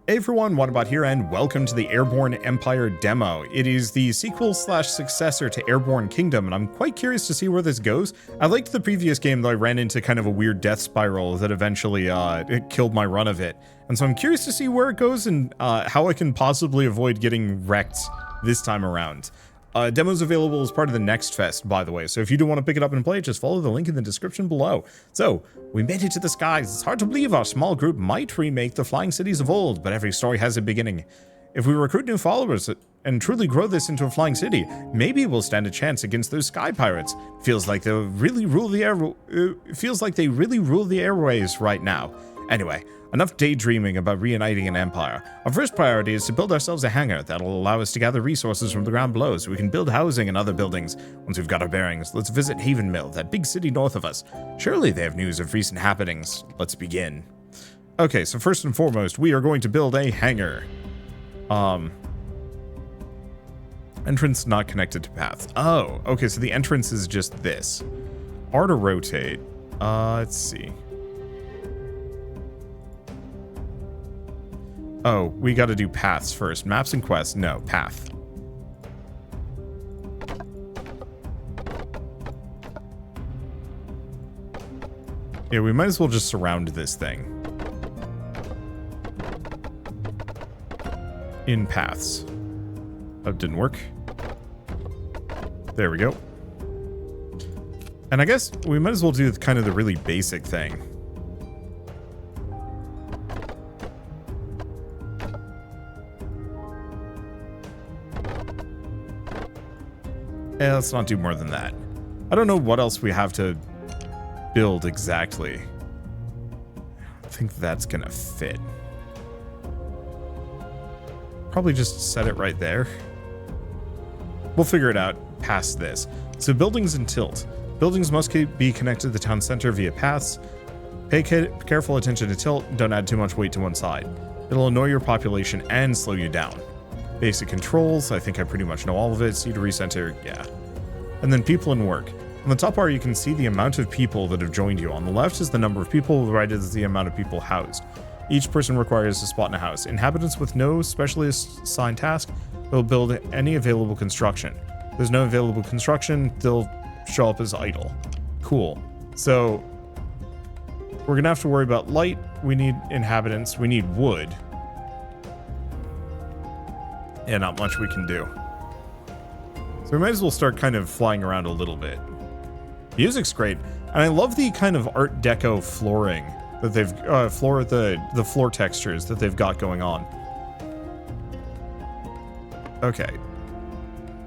Hey everyone, Wanderbot here, and welcome to the Airborne Empire demo. It is the sequel/successor to Airborne Kingdom, and I'm quite curious to see where this goes. I liked the previous game, though I ran into kind of a weird death spiral that eventually it killed my run of it. And so I'm curious to see where it goes and how I can possibly avoid getting wrecked this time around. Demo's available as part of the Next Fest, by the way, so if you do want to pick it up and play it, just follow the link in the description below. So, we made it to the skies. It's hard to believe our small group might remake the flying cities of old, but every story has a beginning. If we recruit new followers and truly grow this into a flying city, maybe we'll stand a chance against those sky pirates. Feels like they really rule the airways right now. Anyway, enough daydreaming about reuniting an empire. Our first priority is to build ourselves a hangar that'll allow us to gather resources from the ground below so we can build housing and other buildings. Once we've got our bearings, let's visit Haven Mill, that big city north of us. Surely they have news of recent happenings. Let's begin. Okay, so first and foremost, we are going to build a hangar. Entrance not connected to path. Oh, okay, so the entrance is just this. R to rotate. Let's see. Oh, we gotta do paths first. Maps and quests, no, path. Yeah, we might as well just surround this thing. In paths. Oh, didn't work. There we go. And I guess we might as well do kind of the really basic thing. Let's not do more than that. I don't know what else we have to build exactly. I think that's gonna fit. Probably just set it right there. We'll figure it out past this. So buildings and tilt. Buildings must be connected to the town center via paths. Pay careful attention to tilt. Don't add too much weight to one side. It'll annoy your population and slow you down. Basic controls, I think I pretty much know all of it. C to recenter, yeah. And then people and work. On the top bar, you can see the amount of people that have joined you. On the left is the number of people, the right is the amount of people housed. Each person requires a spot in a house. Inhabitants with no specially assigned task will build any available construction. If there's no available construction, they'll show up as idle. Cool. So, we're gonna have to worry about light. We need inhabitants. We need wood. Yeah, not much we can do. So we might as well start kind of flying around a little bit. Music's great, and I love the kind of Art Deco flooring that they've the floor textures that they've got going on. Okay.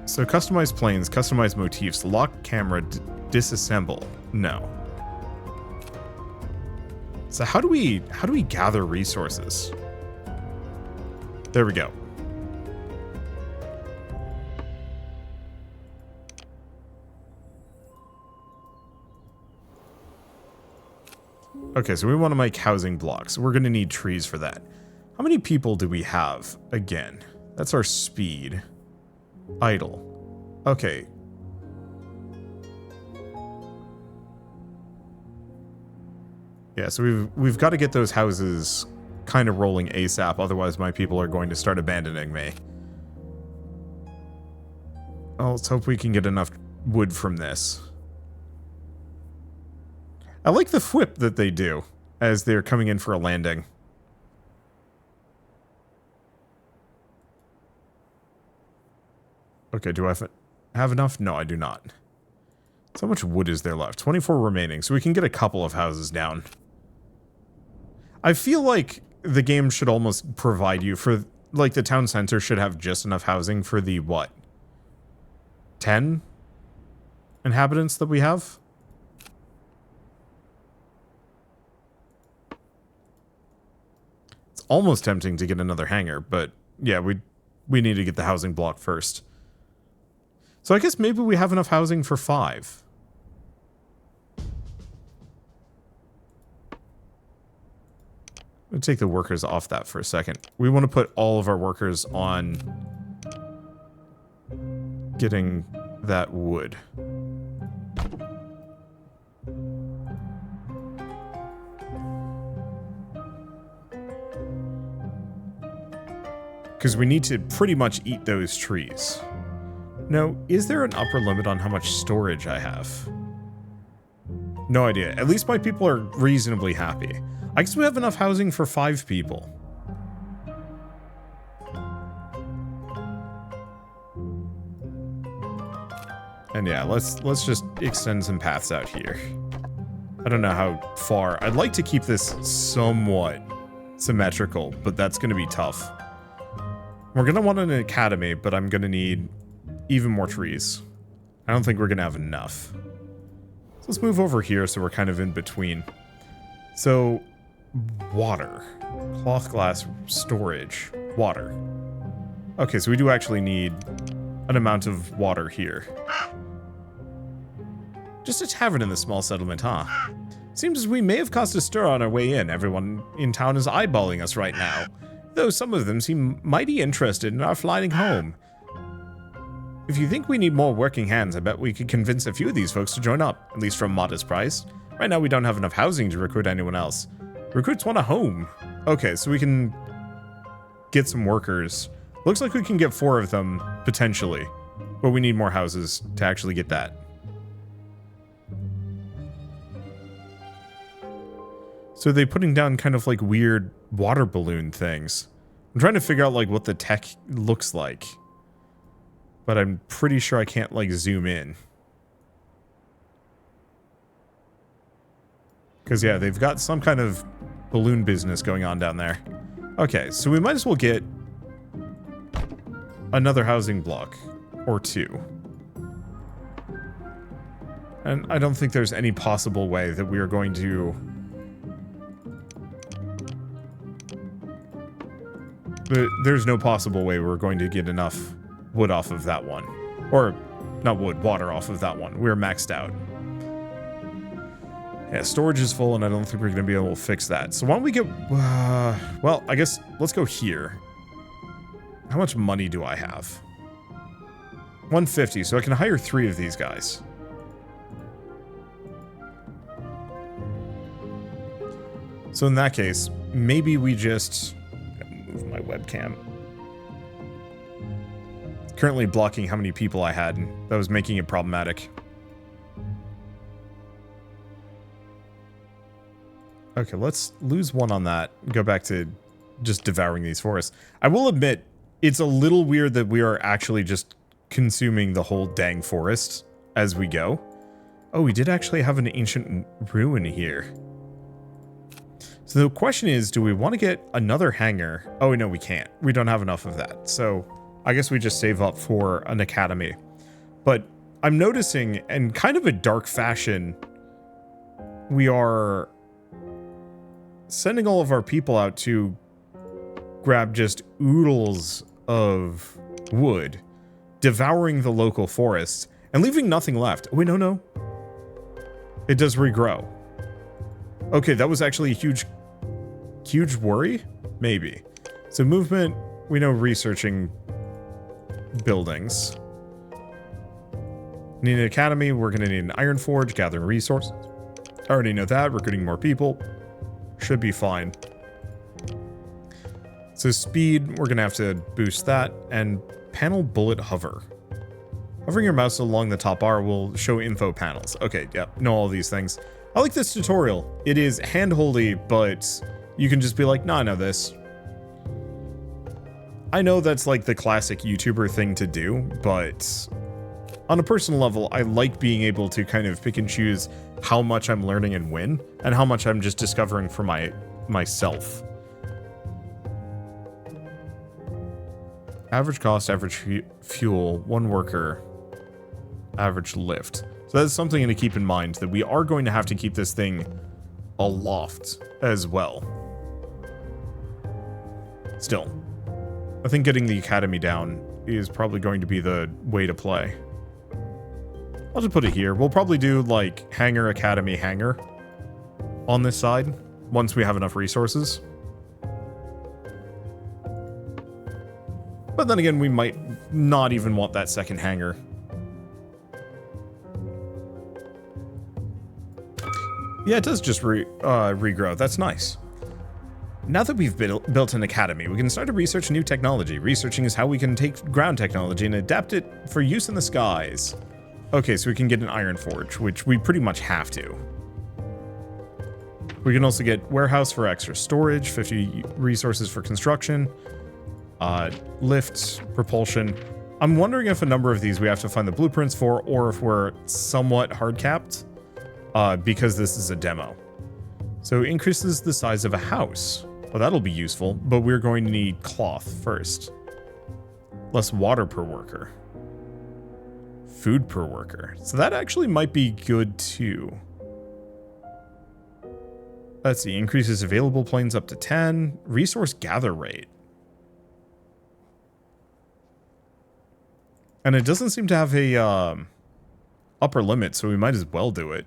So customize planes, customize motifs, lock camera, disassemble. No. So how do we gather resources? There we go. Okay, so we want to make housing blocks. We're going to need trees for that. How many people do we have? Again, that's our speed. Idle. Okay. Yeah, so we've got to get those houses kind of rolling ASAP, otherwise my people are going to start abandoning me. Well, let's hope we can get enough wood from this. I like the whip that they do as they're coming in for a landing. Okay, do I have enough? No, I do not. So how much wood is there left? 24 remaining, so we can get a couple of houses down. I feel like the game should almost provide you for, like, the town center should have just enough housing for the, what? 10 inhabitants that we have? Almost tempting to get another hangar, but yeah, we need to get the housing block first. So I guess maybe we have enough housing for 5. I'll take the workers off that for a second. We want to put all of our workers on getting that wood. because we need to pretty much eat those trees. Now, is there an upper limit on how much storage I have? No idea. At least my people are reasonably happy. I guess we have enough housing for 5 people. And yeah, let's just extend some paths out here. I don't know how far. I'd like to keep this somewhat symmetrical, but that's going to be tough. We're going to want an academy, but I'm going to need even more trees. I don't think we're going to have enough. So let's move over here so we're kind of in between. So, water. Cloth glass storage. Water. Okay, so we do actually need an amount of water here. Just a tavern in the small settlement, huh? Seems as we may have caused a stir on our way in. Everyone in town is eyeballing us right now, though some of them seem mighty interested in our flying home. If you think we need more working hands, I bet we could convince a few of these folks to join up, at least for a modest price. Right now we don't have enough housing to recruit anyone else. Recruits want a home. Okay, so we can get some workers. Looks like we can get 4 of them, potentially, but we need more houses to actually get that. So they're putting down kind of like weird water balloon things. I'm trying to figure out like what the tech looks like. But I'm pretty sure I can't like zoom in. Because yeah, they've got some kind of balloon business going on down there. Okay, so we might as well get another housing block or 2. And I don't think there's any possible way that we are going to... There's no possible way we're going to get enough wood off of that one. Or, not wood, water off of that one. We're maxed out. Yeah, storage is full and I don't think we're going to be able to fix that. So why don't we get... well, I guess let's go here. How much money do I have? 150, so I can hire 3 of these guys. So in that case, maybe we just... move my webcam. It's currently blocking how many people I had, and that was making it problematic. Okay, let's lose 1 on that. Go back to just devouring these forests. I will admit, it's a little weird that we are actually just consuming the whole dang forest as we go. Oh, we did actually have an ancient ruin here. So the question is, do we want to get another hangar? Oh, no, we can't. We don't have enough of that. So I guess we just save up for an academy. But I'm noticing, in kind of a dark fashion, we are sending all of our people out to grab just oodles of wood, devouring the local forests, and leaving nothing left. Wait, no. It does regrow. Okay, that was actually a huge worry? Maybe. So movement, we know researching buildings. Need an academy, we're going to need an iron forge, gathering resources. I already know that, recruiting more people. Should be fine. So speed, we're going to have to boost that, and panel bullet hover. Hovering your mouse along the top bar will show info panels. Okay, yep, know all these things. I like this tutorial. It is hand-holdy, but you can just be like, nah, I know this. I know that's like the classic YouTuber thing to do, but on a personal level, I like being able to kind of pick and choose how much I'm learning and when, and how much I'm just discovering for myself. Average cost, average fuel, 1 worker, average lift. So that's something to keep in mind, that we are going to have to keep this thing aloft as well. Still, I think getting the academy down is probably going to be the way to play. I'll just put it here. We'll probably do like hangar, academy, hangar on this side once we have enough resources. But then again, we might not even want that second hangar. Yeah, it does just regrow. That's nice. Now that we've built an academy, we can start to research new technology. Researching is how we can take ground technology and adapt it for use in the skies. Okay, so we can get an iron forge, which we pretty much have to. We can also get warehouse for extra storage, 50 resources for construction, lifts, propulsion. I'm wondering if a number of these we have to find the blueprints for, or if we're somewhat hard capped, because this is a demo. So increases the size of a house. Well, that'll be useful, but we're going to need cloth first. Less water per worker. Food per worker. So that actually might be good too. Let's see, increases available planes up to 10. Resource gather rate. And it doesn't seem to have a upper limit, so we might as well do it.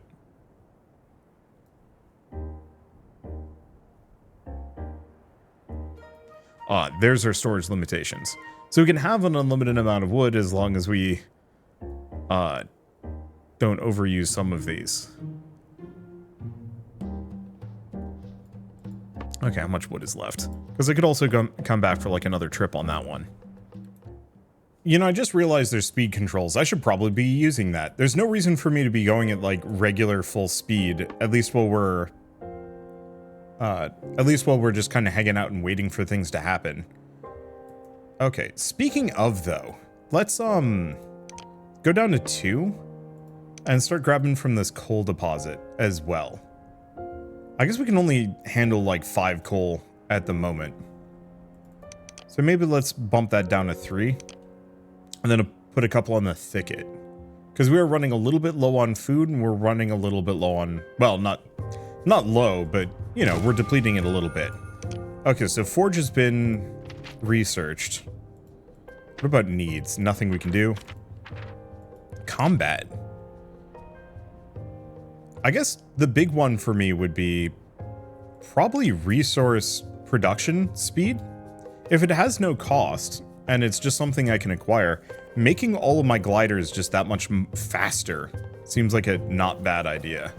There's our storage limitations. So we can have an unlimited amount of wood as long as we don't overuse some of these. Okay, how much wood is left? Because I could also come back for like another trip on that one. You know, I just realized there's speed controls. I should probably be using that. There's no reason for me to be going at like regular full speed, at least while we're just kind of hanging out and waiting for things to happen. Okay, speaking of though, let's go down to 2 and start grabbing from this coal deposit as well. I guess we can only handle like 5 coal at the moment. So maybe let's bump that down to 3 and then put a couple on the thicket. Because we are running a little bit low on food and we're running a little bit low on, well, not low, but you know, we're depleting it a little bit. Okay, so forge has been researched. What about needs? Nothing we can do. Combat. I guess the big one for me would be probably resource production speed. If it has no cost and it's just something I can acquire, making all of my gliders just that much faster seems like a not bad idea.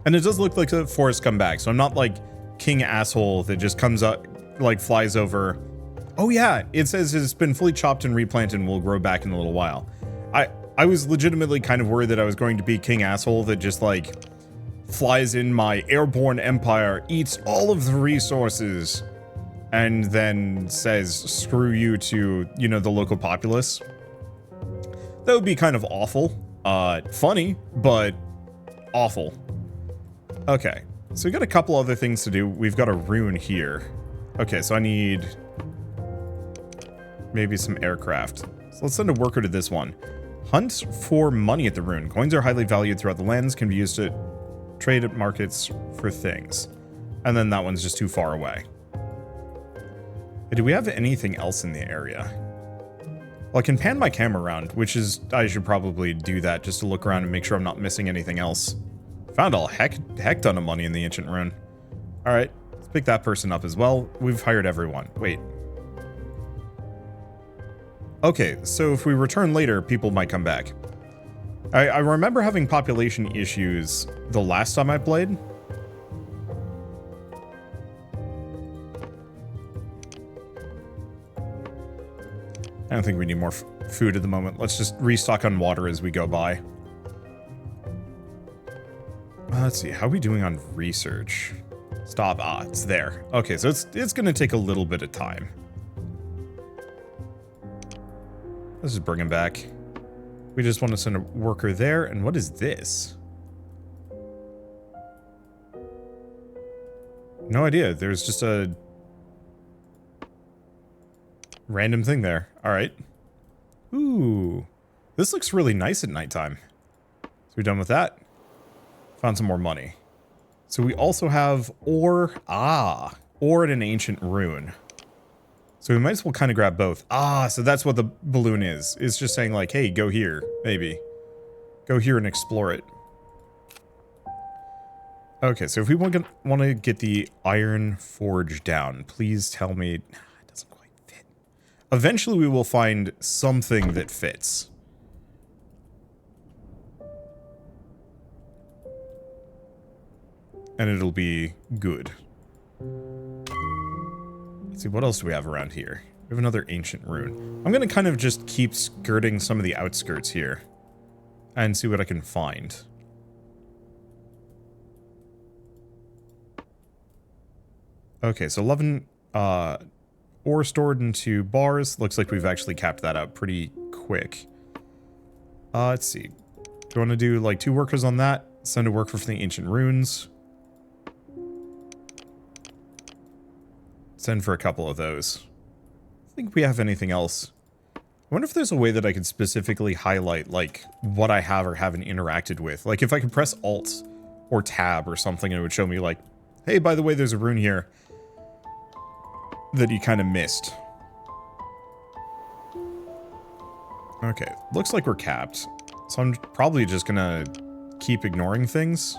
And it does look like the forest come back, so I'm not like king asshole that just comes up, like flies over. Oh yeah, it says it's been fully chopped and replanted and will grow back in a little while. I was legitimately kind of worried that I was going to be king asshole that just like flies in my airborne empire, eats all of the resources, and then says screw you to, you know, the local populace. That would be kind of awful. Funny, but awful. Okay, so we got a couple other things to do. We've got a rune here. Okay, so I need maybe some aircraft. So let's send a worker to this one. Hunt for money at the rune. Coins are highly valued throughout the lands, can be used to trade at markets for things. And then that one's just too far away. Do we have anything else in the area? Well, I can pan my camera around, which is, I should probably do that just to look around and make sure I'm not missing anything else. Found a heck ton of money in the ancient rune. All right, let's pick that person up as well. We've hired everyone. Wait. Okay, so if we return later, people might come back. I remember having population issues the last time I played. I don't think we need more food at the moment. Let's just restock on water as we go by. Let's see, how are we doing on research? Stop. Ah, it's there. Okay, so it's going to take a little bit of time. Let's just bring him back. We just want to send a worker there. And what is this? No idea. There's just a random thing there. All right. Ooh. This looks really nice at nighttime. So we're done with that. Found some more money. So we also have ore. Ah. Ore in an ancient rune. So we might as well kind of grab both. Ah, so that's what the balloon is. It's just saying like, hey, go here, maybe. Go here and explore it. Okay, so if we want to get the iron forge down, please tell me it doesn't quite fit. Eventually we will find something that fits. and it'll be good. Let's see, what else do we have around here? We have another ancient rune. I'm going to kind of just keep skirting some of the outskirts here and see what I can find. Okay, so 11 ore stored into bars. Looks like we've actually capped that out pretty quick. Let's see. Do you want to do like 2 workers on that? Send a worker for the ancient runes. Send for a couple of those. I think we have anything else. I wonder if there's a way that I could specifically highlight like what I have or haven't interacted with. Like if I could press Alt or Tab or something, it would show me like, hey, by the way, there's a rune here that you kind of missed. Okay, looks like we're capped. So I'm probably just gonna keep ignoring things.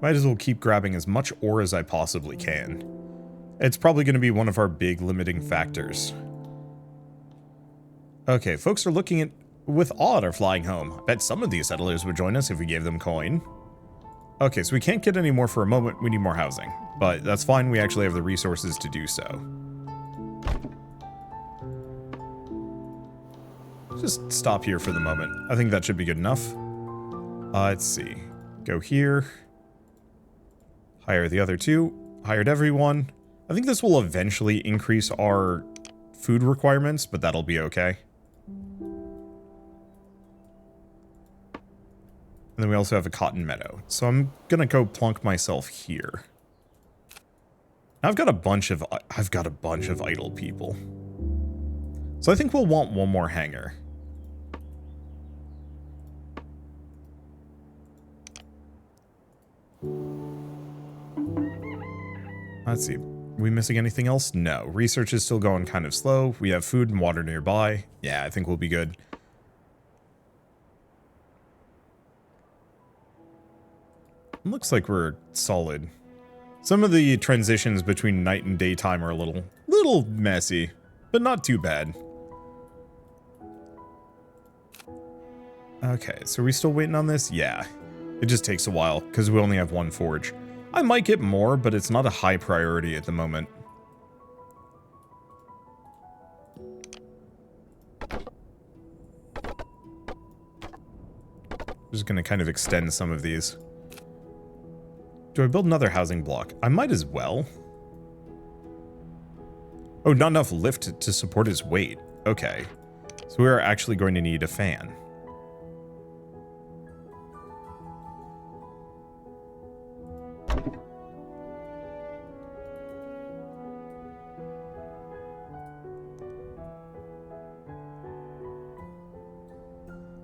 Might as well keep grabbing as much ore as I possibly can. It's probably going to be one of our big limiting factors. Okay, folks are looking at with awe at our flying home. I bet some of these settlers would join us if we gave them coin. Okay, so we can't get any more for a moment. We need more housing. But that's fine. We actually have the resources to do so. Just stop here for the moment. I think that should be good enough. Let's see. Go here. Hire the other 2. Hired everyone. I think this will eventually increase our food requirements, but that'll be okay. And then we also have a cotton meadow. So I'm gonna go plunk myself here. I've got a bunch of idle people. So I think we'll want one more hangar. Let's see. Are we missing anything else? No. Research is still going kind of slow. We have food and water nearby. Yeah, I think we'll be good. Looks like we're solid. Some of the transitions between night and daytime are a little messy, but not too bad. Okay, so are we still waiting on this? Yeah. It just takes a while, because we only have 1 forge. I might get more, but it's not a high priority at the moment. Just gonna kind of extend some of these. Do I build another housing block? I might as well. Oh, not enough lift to support his weight. Okay. So we are actually going to need a fan.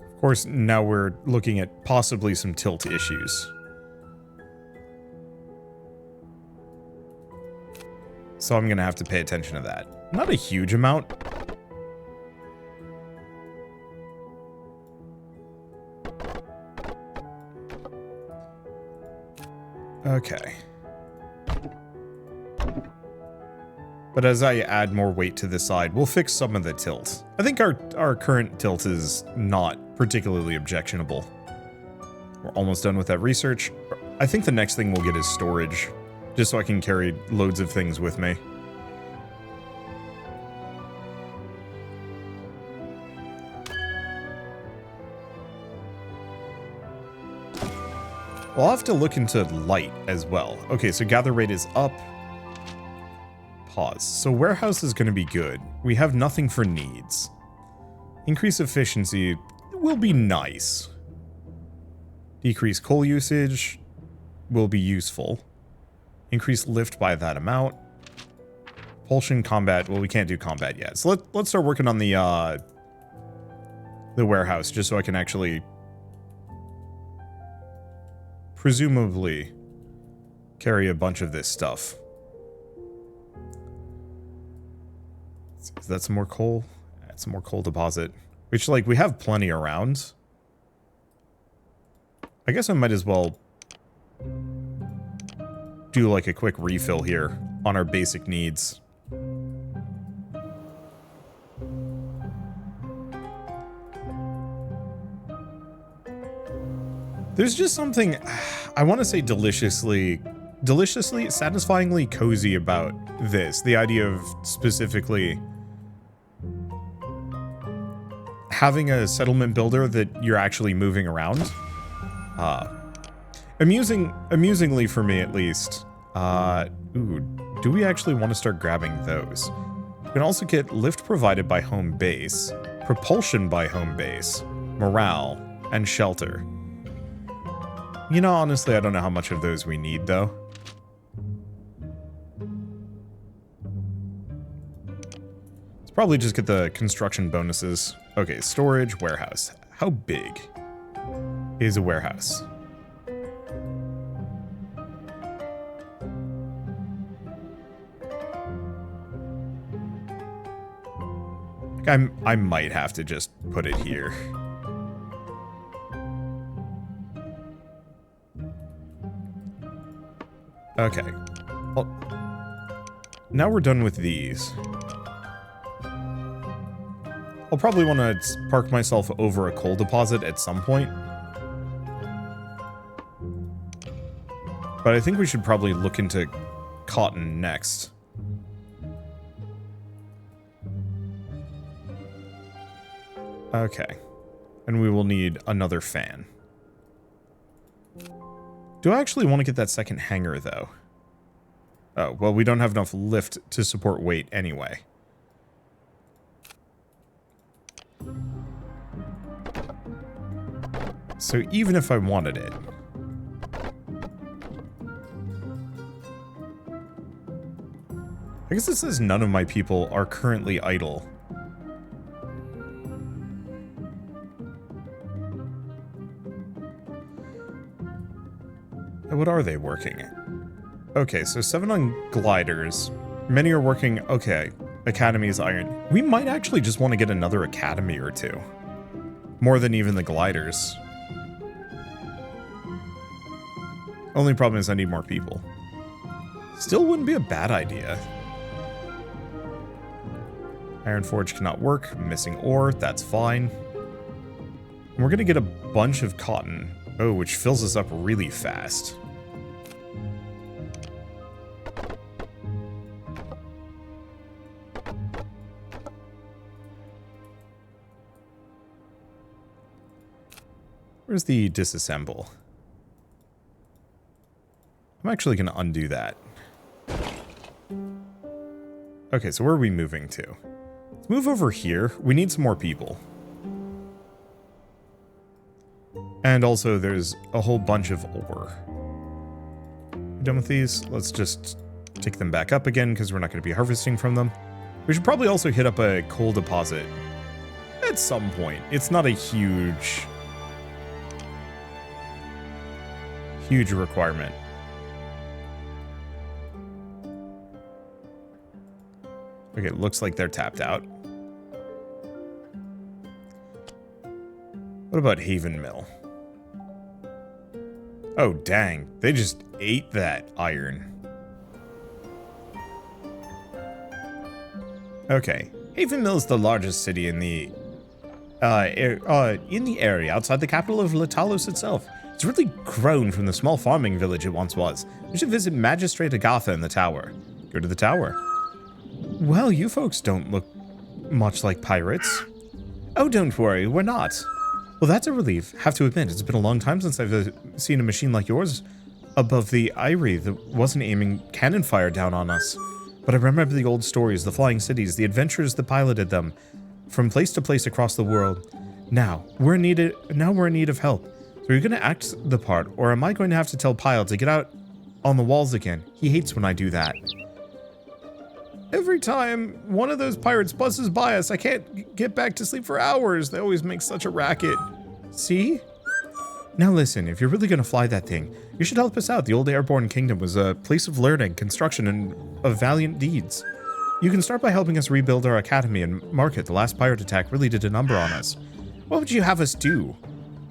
Of course, now we're looking at possibly some tilt issues. So I'm going to have to pay attention to that. Not a huge amount. Okay. But as I add more weight to the side, we'll fix some of the tilt. I think our current tilt is not particularly objectionable. We're almost done with that research. I think the next thing we'll get is storage, just so I can carry loads of things with me. We'll have to look into light as well. Okay, so gather rate is up. Pause. So warehouse is going to be good. We have nothing for needs. Increase efficiency will be nice. Decrease coal usage will be useful. Increase lift by that amount. Propulsion combat. Well, we can't do combat yet. So let's start working on the warehouse, just so I can actually presumably carry a bunch of this stuff. Is that some more coal? Add some more coal deposit. Which, like, we have plenty around. I guess I might as well do, like, a quick refill here on our basic needs. There's just something, I want to say deliciously, satisfyingly cozy about this. The idea of specifically having a settlement builder that you're actually moving around. Amusingly for me at least. Ooh, do we actually want to start grabbing those? We can also get lift provided by home base, propulsion by home base, morale, and shelter. You know, honestly, I don't know how much of those we need, though. Let's probably just get the construction bonuses. Okay, storage, warehouse. How big is a warehouse? I might have to just put it here. Okay. Well, now we're done with these. I'll probably want to park myself over a coal deposit at some point. But I think we should probably look into cotton next. Okay. And we will need another fan. Do I actually want to get that second hangar, though? Oh, well, we don't have enough lift to support weight anyway. So even if I wanted it... I guess it says none of my people are currently idle. What are they working? Okay, so 7 on gliders. Many are working... Okay, Academy's iron. We might actually just want to get another academy or two. More than even the gliders. Only problem is I need more people. Still wouldn't be a bad idea. Iron Forge cannot work. Missing ore, that's fine. And we're going to get a bunch of cotton. Oh, which fills us up really fast. Where's the disassemble? I'm actually going to undo that. Okay, so where are we moving to? Let's move over here. We need some more people. And also, there's a whole bunch of ore. Done with these? Let's just take them back up again, because we're not going to be harvesting from them. We should probably also hit up a coal deposit at some point. It's not a huge requirement. Okay, it looks like they're tapped out. What about Haven Mill? Oh, dang. They just ate that iron. Okay. Haven Mill is the largest city in the area outside the capital of Latalos itself. It's really grown from the small farming village it once was. We should visit Magistrate Agatha in the tower. Go to the tower. Well, you folks don't look much like pirates. Oh, don't worry, we're not. Well, that's a relief. Have to admit, it's been a long time since I've seen a machine like yours above the Eyrie that wasn't aiming cannon fire down on us. But I remember the old stories, the flying cities, the adventures that piloted them from place to place across the world. Now we're in need of help. So are you going to act the part, or am I going to have to tell Pyle to get out on the walls again? He hates when I do that. Every time one of those pirates buzzes by us, I can't get back to sleep for hours. They always make such a racket. See? Now listen, if you're really going to fly that thing, you should help us out. The old Airborne kingdom was a place of learning, construction, and of valiant deeds. You can start by helping us rebuild our academy and market. The last pirate attack really did a number on us. What would you have us do?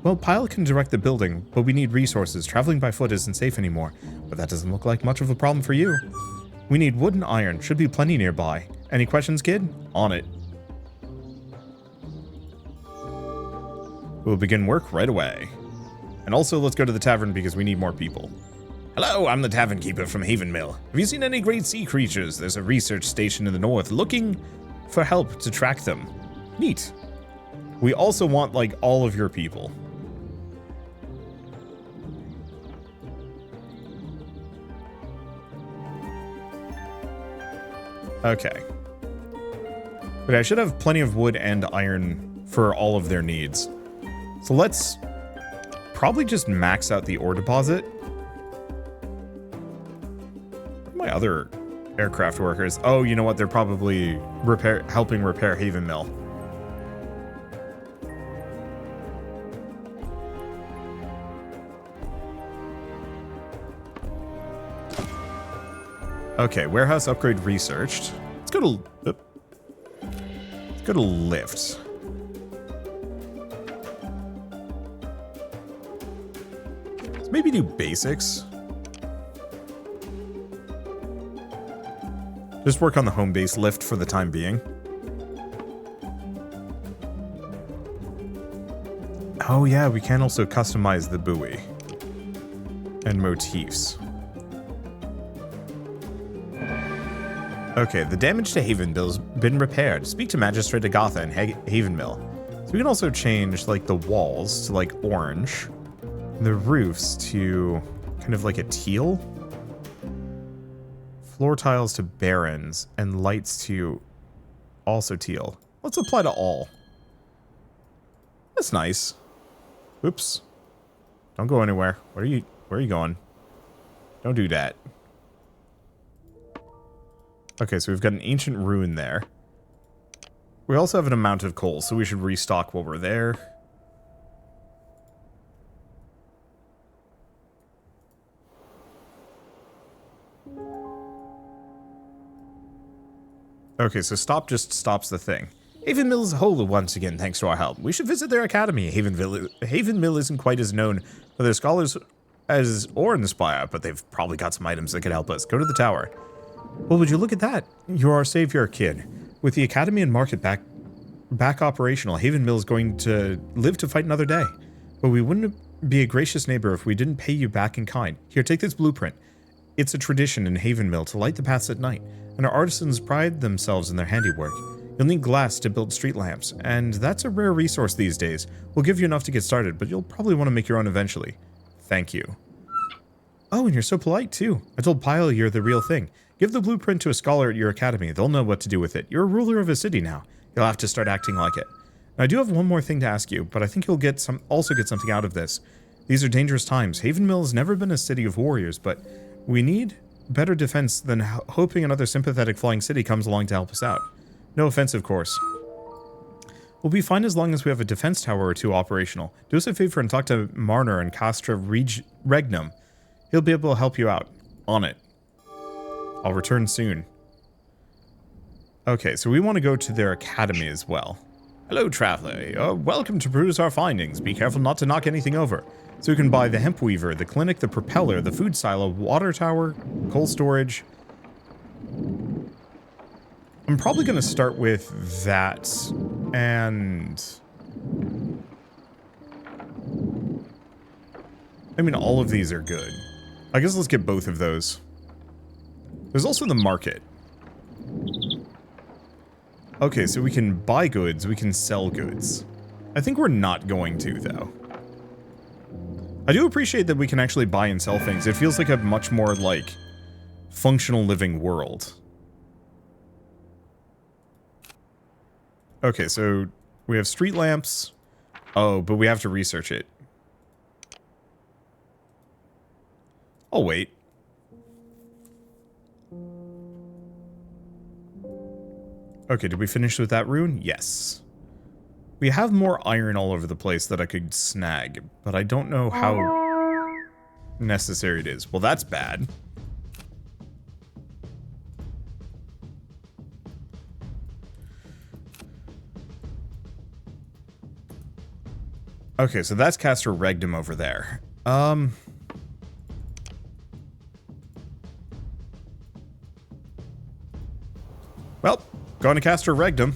Well, Pyle can direct the building, but we need resources. Traveling by foot isn't safe anymore, but that doesn't look like much of a problem for you. We need wood and iron. Should be plenty nearby. Any questions, kid? On it. We'll begin work right away. And also, let's go to the tavern because we need more people. Hello, I'm the tavern keeper from Haven Mill. Have you seen any great sea creatures? There's a research station in the north looking for help to track them. Neat. We also want, like, all of your people. Okay. But I should have plenty of wood and iron for all of their needs. So let's probably just max out the ore deposit. My other aircraft workers. Oh, you know what? They're probably helping repair Haven Mill. Okay, warehouse upgrade researched. Let's go to lift. Let's maybe do basics. Just work on the home base lift for the time being. Oh yeah, we can also customize the buoy and motifs. Okay, the damage to Haven Mill's been repaired. Speak to Magistrate Agatha in Haven Mill. So we can also change like the walls to like orange, and the roofs to kind of like a teal. Floor tiles to barons, and lights to also teal. Let's apply to all. That's nice. Oops. Don't go anywhere. Where are you going? Don't do that. Okay, so we've got an ancient ruin there. We also have an amount of coal, so we should restock while we're there. Okay, so stop just stops the thing. Haven Mill is whole once again, thanks to our help. We should visit their academy. Haven Mill isn't quite as known for their scholars as Spire, but they've probably got some items that could help us. Go to the tower. Well, would you look at that? You're our savior, kid. With the academy and market back operational, Haven Mill is going to live to fight another day. But we wouldn't be a gracious neighbor if we didn't pay you back in kind. Here, take this blueprint. It's a tradition in Haven Mill to light the paths at night, and our artisans pride themselves in their handiwork. You'll need glass to build street lamps, and that's a rare resource these days. We'll give you enough to get started, but you'll probably want to make your own eventually. Thank you. Oh, and you're so polite, too. I told Pyle you're the real thing. Give the blueprint to a scholar at your academy. They'll know what to do with it. You're a ruler of a city now. You'll have to start acting like it. Now, I do have one more thing to ask you, but I think you'll also get something out of this. These are dangerous times. Haven Mill has never been a city of warriors, but we need better defense than hoping another sympathetic flying city comes along to help us out. No offense, of course. We'll be fine as long as we have a defense tower or two operational. Do us a favor and talk to Marner and Castra Regnum. He'll be able to help you out. On it. I'll return soon. Okay, so we want to go to their academy as well. Hello, traveler. Welcome to peruse our findings. Be careful not to knock anything over. So we can buy the hemp weaver, the clinic, the propeller, the food silo, water tower, coal storage. I'm probably going to start with that, and I mean, all of these are good. I guess let's get both of those. There's also the market. Okay, so we can buy goods, we can sell goods. I think we're not going to, though. I do appreciate that we can actually buy and sell things. It feels like a much more, like, functional living world. Okay, so we have street lamps. Oh, but we have to research it. I'll wait. Okay, did we finish with that rune? Yes. We have more iron all over the place that I could snag, but I don't know how necessary it is. Well, that's bad. Okay, so that's Castor Regdom over there. Well, going to Castor Regdom.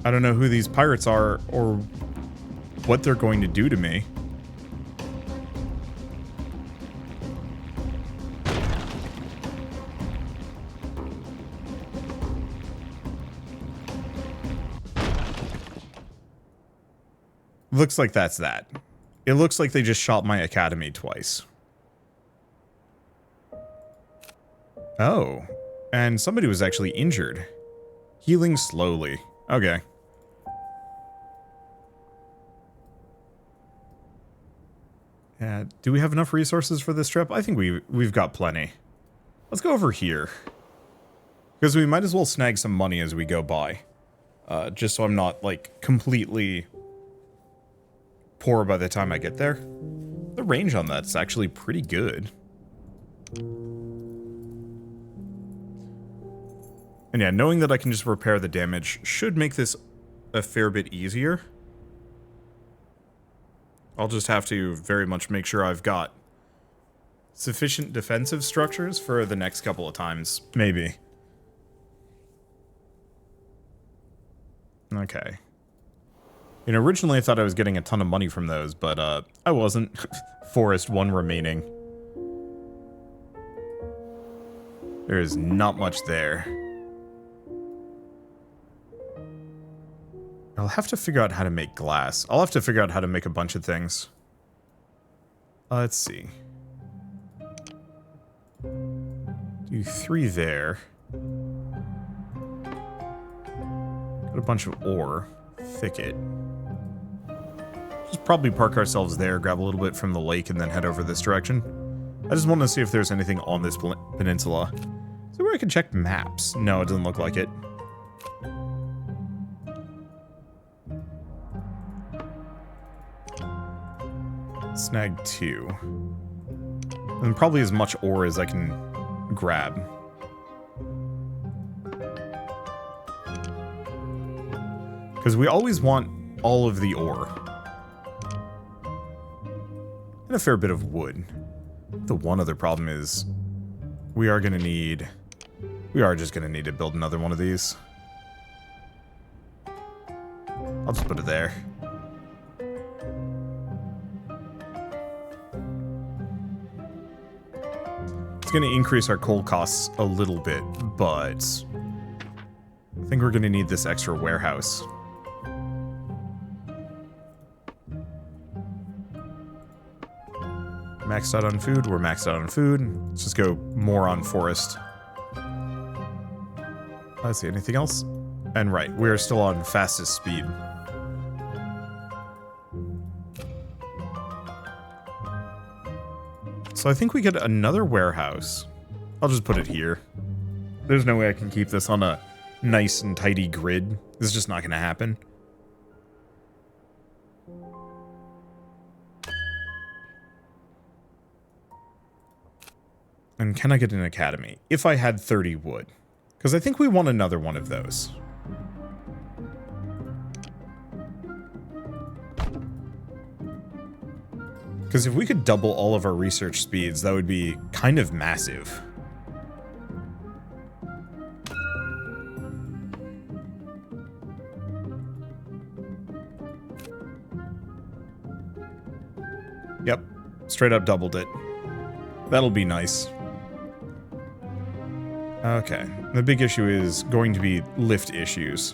I don't know who these pirates are or what they're going to do to me. Looks like that's that. It looks like they just shot my academy twice. Oh, and somebody was actually injured. Healing slowly. Okay. Do we have enough resources for this trip? I think we've got plenty. Let's go over here. Because we might as well snag some money as we go by. Just so I'm not, like, completely poor by the time I get there. The range on that's actually pretty good. And yeah, knowing that I can just repair the damage should make this a fair bit easier. I'll just have to very much make sure I've got sufficient defensive structures for the next couple of times, maybe. Okay. You know, originally I thought I was getting a ton of money from those, but I wasn't. Forest 1 remaining. There is not much there. I'll have to figure out how to make glass. I'll have to figure out how to make a bunch of things. Let's see. Do 3 there. Got a bunch of ore. Thicket. Just probably park ourselves there, grab a little bit from the lake, and then head over this direction. I just want to see if there's anything on this peninsula. Is there where I can check maps? No, it doesn't look like it. Snag 2. And probably as much ore as I can grab. Because we always want all of the ore. And a fair bit of wood. The one other problem is we are just going to need to build another one of these. I'll just put it there. It's going to increase our coal costs a little bit, but I think we're going to need this extra warehouse. Maxed out on food, we're maxed out on food. Let's just go more on forest. Let's see, anything else? And right, we're still on fastest speed. So I think we get another warehouse. I'll just put it here. There's no way I can keep this on a nice and tidy grid. This is just not going to happen. And can I get an academy? If I had 30 wood. Because I think we want another one of those. Because if we could double all of our research speeds, that would be kind of massive. Yep, straight up doubled it. That'll be nice. Okay, the big issue is going to be lift issues.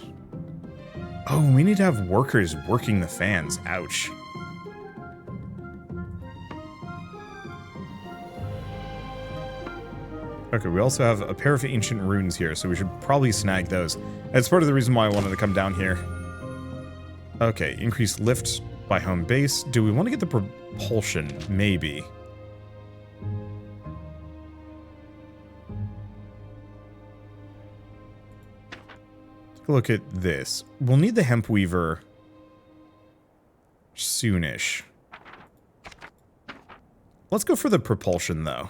Oh, we need to have workers working the fans. Ouch. Okay, we also have a pair of ancient runes here, so we should probably snag those. That's part of the reason why I wanted to come down here. Okay, increase lift by home base. Do we want to get the propulsion? Maybe. Take a look at this. We'll need the hemp weaver soonish. Let's go for the propulsion, though.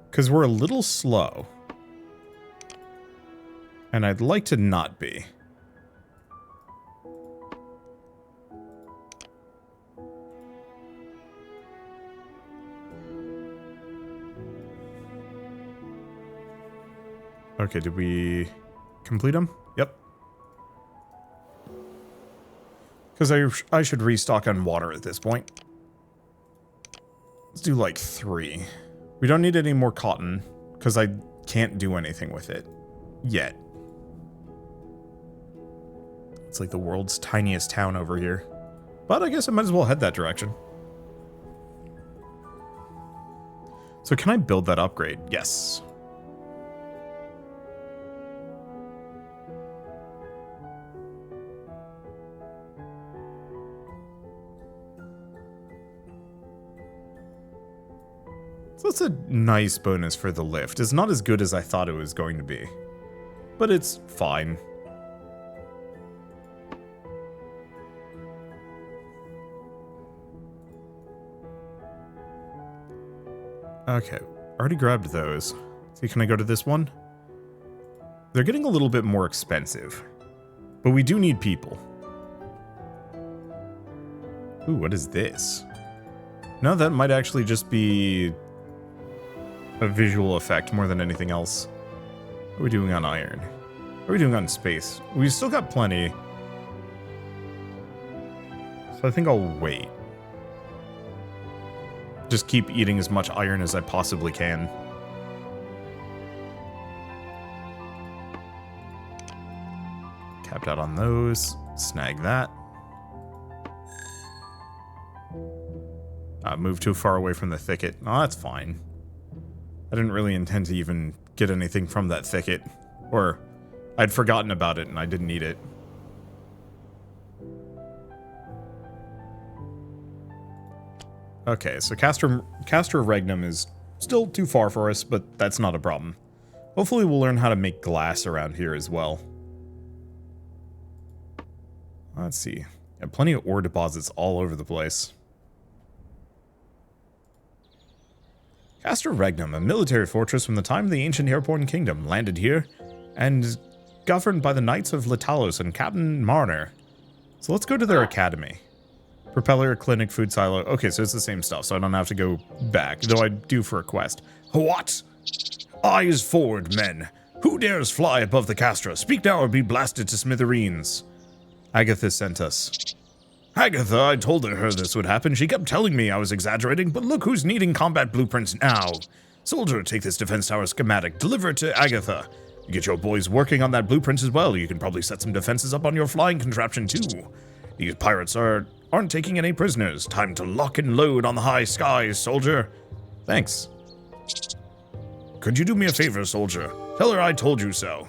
Because we're a little slow. And I'd like to not be. Okay, did we complete them? Yep. Because I should restock on water at this point. Let's do like 3. We don't need any more cotton, because I can't do anything with it. Yet. It's like the world's tiniest town over here. But I guess I might as well head that direction. So can I build that upgrade? Yes. So that's a nice bonus for the lift. It's not as good as I thought it was going to be. But it's fine. Okay, already grabbed those. See, can I go to this one? They're getting a little bit more expensive. But we do need people. Ooh, what is this? No, that might actually just be a visual effect more than anything else. What are we doing on iron? What are we doing on space? We've still got plenty. So I think I'll wait. Just keep eating as much iron as I possibly can. Capped out on those. Snag that. Move too far away from the thicket. Oh, that's fine. I didn't really intend to even get anything from that thicket. Or, I'd forgotten about it and I didn't need it. Okay, so Castor Regnum is still too far for us, but that's not a problem. Hopefully we'll learn how to make glass around here as well. Let's see. Got plenty of ore deposits all over the place. Castor Regnum, a military fortress from the time of the ancient Airborne kingdom, landed here and is governed by the Knights of Litalos and Captain Marner. So let's go to their academy. Propeller, clinic, food silo. Okay, so it's the same stuff, so I don't have to go back, though I do for a quest. What? Eyes forward, men. Who dares fly above the Castra? Speak now or be blasted to smithereens. Agatha sent us. Agatha, I told her this would happen. She kept telling me I was exaggerating, but look who's needing combat blueprints now. Soldier, take this defense tower schematic. Deliver it to Agatha. You get your boys working on that blueprint as well. You can probably set some defenses up on your flying contraption too. These pirates aren't taking any prisoners. Time to lock and load on the high skies, soldier. Thanks. Could you do me a favor, soldier? Tell her I told you so.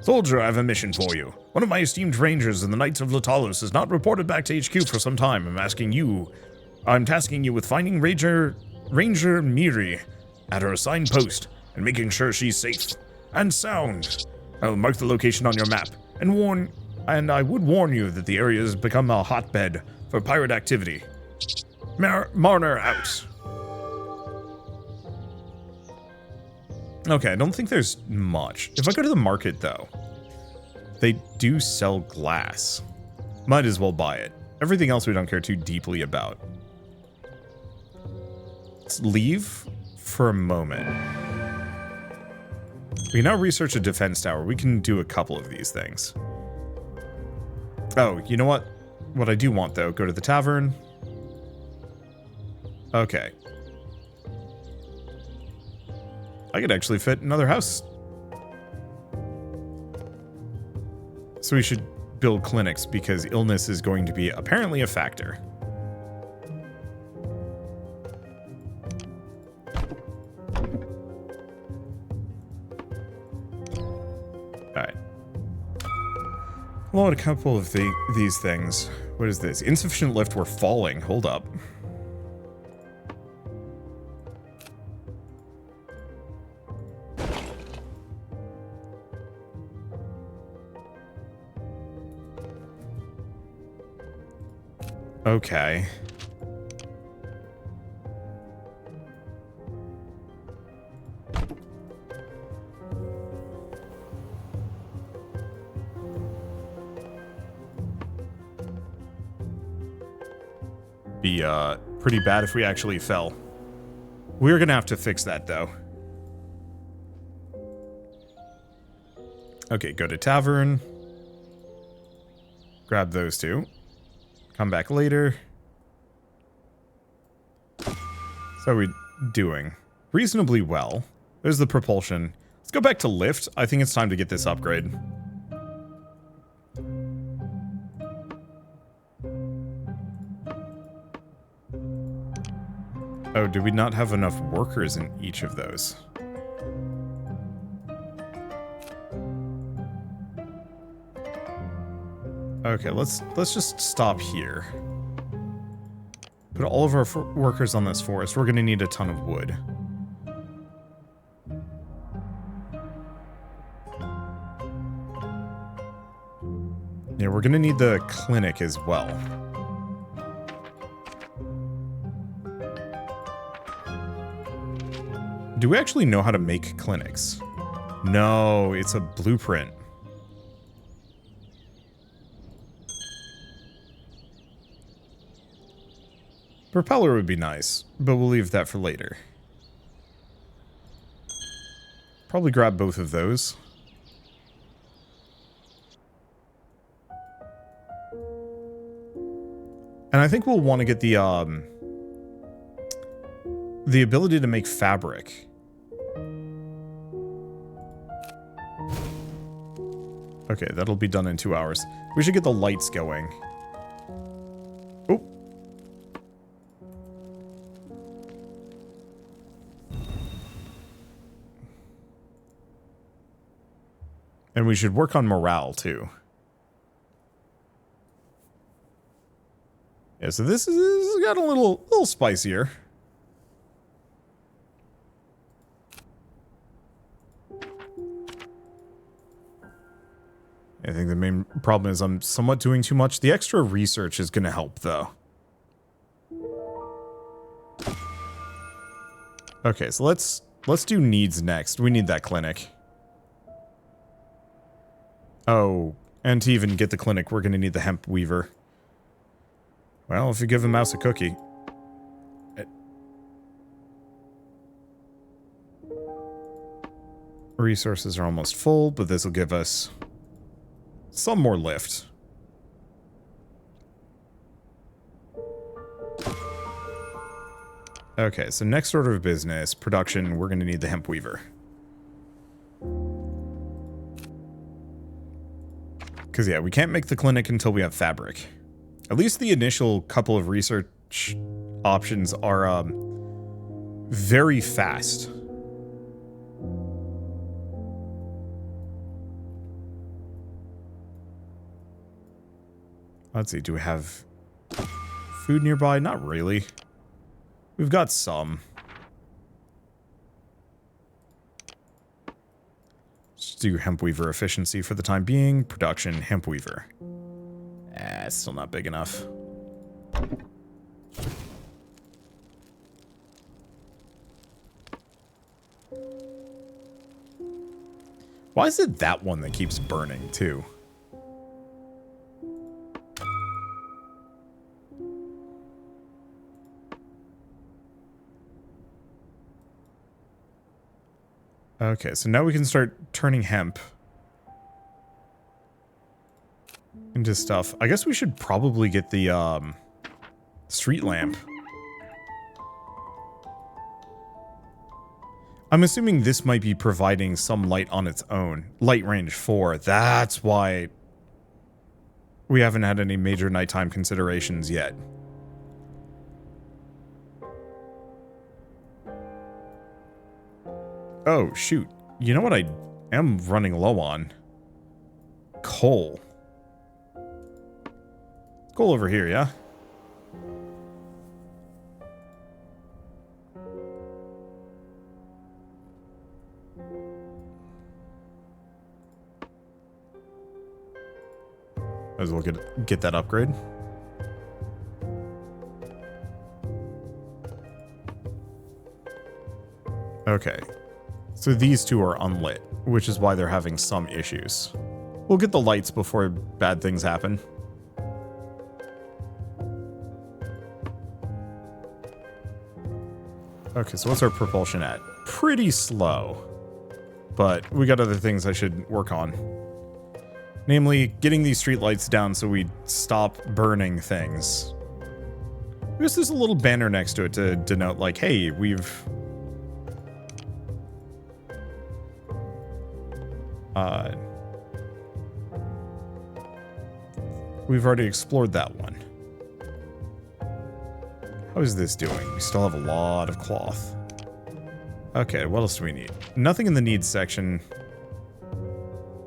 Soldier, I have a mission for you. One of my esteemed rangers in the Knights of Litalos has not reported back to HQ for some time. I'm tasking you with finding Ranger Miri at her assigned post and making sure she's safe and sound. I'll mark the location on your map and I would warn you that the area has become a hotbed for pirate activity. Marner out. Okay, I don't think there's much. If I go to the market, though, they do sell glass. Might as well buy it. Everything else we don't care too deeply about. Let's leave for a moment. We can now research a defense tower. We can do a couple of these things. Oh, you know what? What I do want, though, go to the tavern. Okay. I could actually fit another house. So we should build clinics because illness is going to be apparently a factor. Alright. Load a couple of these things. What is this? Insufficient lift, we're falling. Hold up. Okay. Be pretty bad if we actually fell. We're gonna have to fix that though. Okay, go to tavern. Grab those two. Come back later. So how are we doing? Reasonably well. There's the propulsion. Let's go back to lift. I think it's time to get this upgrade. Oh, do we not have enough workers in each of those? Okay, let's just stop here. Put all of our workers on this forest. We're going to need a ton of wood. Yeah, we're going to need the clinic as well. Do we actually know how to make clinics? No, it's a blueprint. Propeller would be nice, but we'll leave that for later. Probably grab both of those. And I think we'll want to get the ability to make fabric. Okay, that'll be done in 2 hours. We should get the lights going. Oh. And we should work on morale, too. Yeah, so this has got a little spicier. I think the main problem is I'm somewhat doing too much. The extra research is going to help, though. Okay, so let's do needs next. We need that clinic. Oh, and to even get the clinic, we're going to need the hemp weaver. Well, if you give a mouse a cookie. Resources are almost full, but this will give us some more lift. Okay, so next order of business, production, we're going to need the hemp weaver. Because, yeah, we can't make the clinic until we have fabric. At least the initial couple of research options are very fast. Let's see, do we have food nearby? Not really. We've got some. Let's do hemp weaver efficiency for the time being. Production, hemp weaver. It's still not big enough. Why is it that one that keeps burning, too? Okay, so now we can start turning hemp into stuff. I guess we should probably get the street lamp. I'm assuming this might be providing some light on its own. Light range 4. That's why we haven't had any major nighttime considerations yet. Oh, shoot. You know what I am running low on? Coal. Coal over here, yeah? Might as well get that upgrade. Okay. So these two are unlit, which is why they're having some issues. We'll get the lights before bad things happen. Okay, so what's our propulsion at? Pretty slow. But we got other things I should work on. Namely, getting these streetlights down so we stop burning things. There's a little banner next to it to denote, like, hey, we've already explored that one. How is this doing? We still have a lot of cloth. Okay, what else do we need? Nothing in the needs section.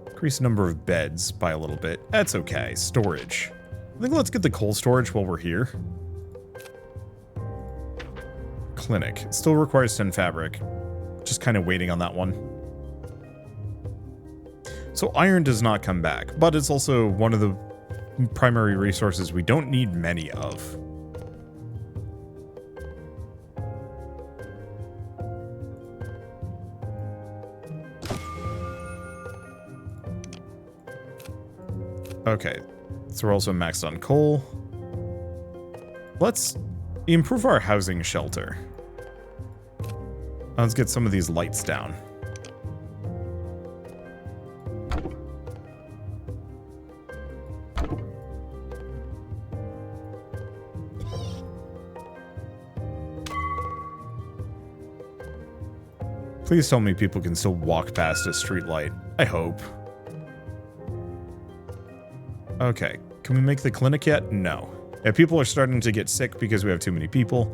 Increase the number of beds by a little bit. That's okay. Storage. I think let's get the coal storage while we're here. Clinic. It still requires 10 fabric. Just kind of waiting on that one. So iron does not come back, but it's also one of the primary resources we don't need many of. Okay, so we're also maxed on coal. Let's improve our housing shelter. Let's get some of these lights down. Please tell me people can still walk past a streetlight. I hope. Okay, can we make the clinic yet? No. Yeah, people are starting to get sick because we have too many people.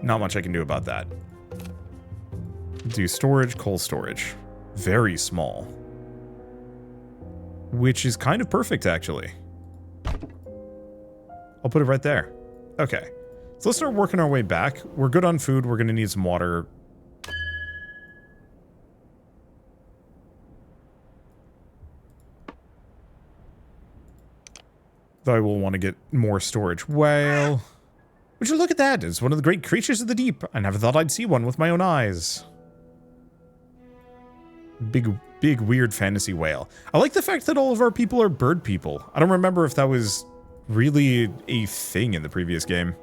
Not much I can do about that. Do storage, coal storage. Very small. Which is kind of perfect, actually. I'll put it right there. Okay. So let's start working our way back. We're good on food. We're going to need some water. Though I will want to get more storage. Well, would you look at that? It's one of the great creatures of the deep. I never thought I'd see one with my own eyes. Big, weird fantasy whale. I like the fact that all of our people are bird people. I don't remember if that was really a thing in the previous game.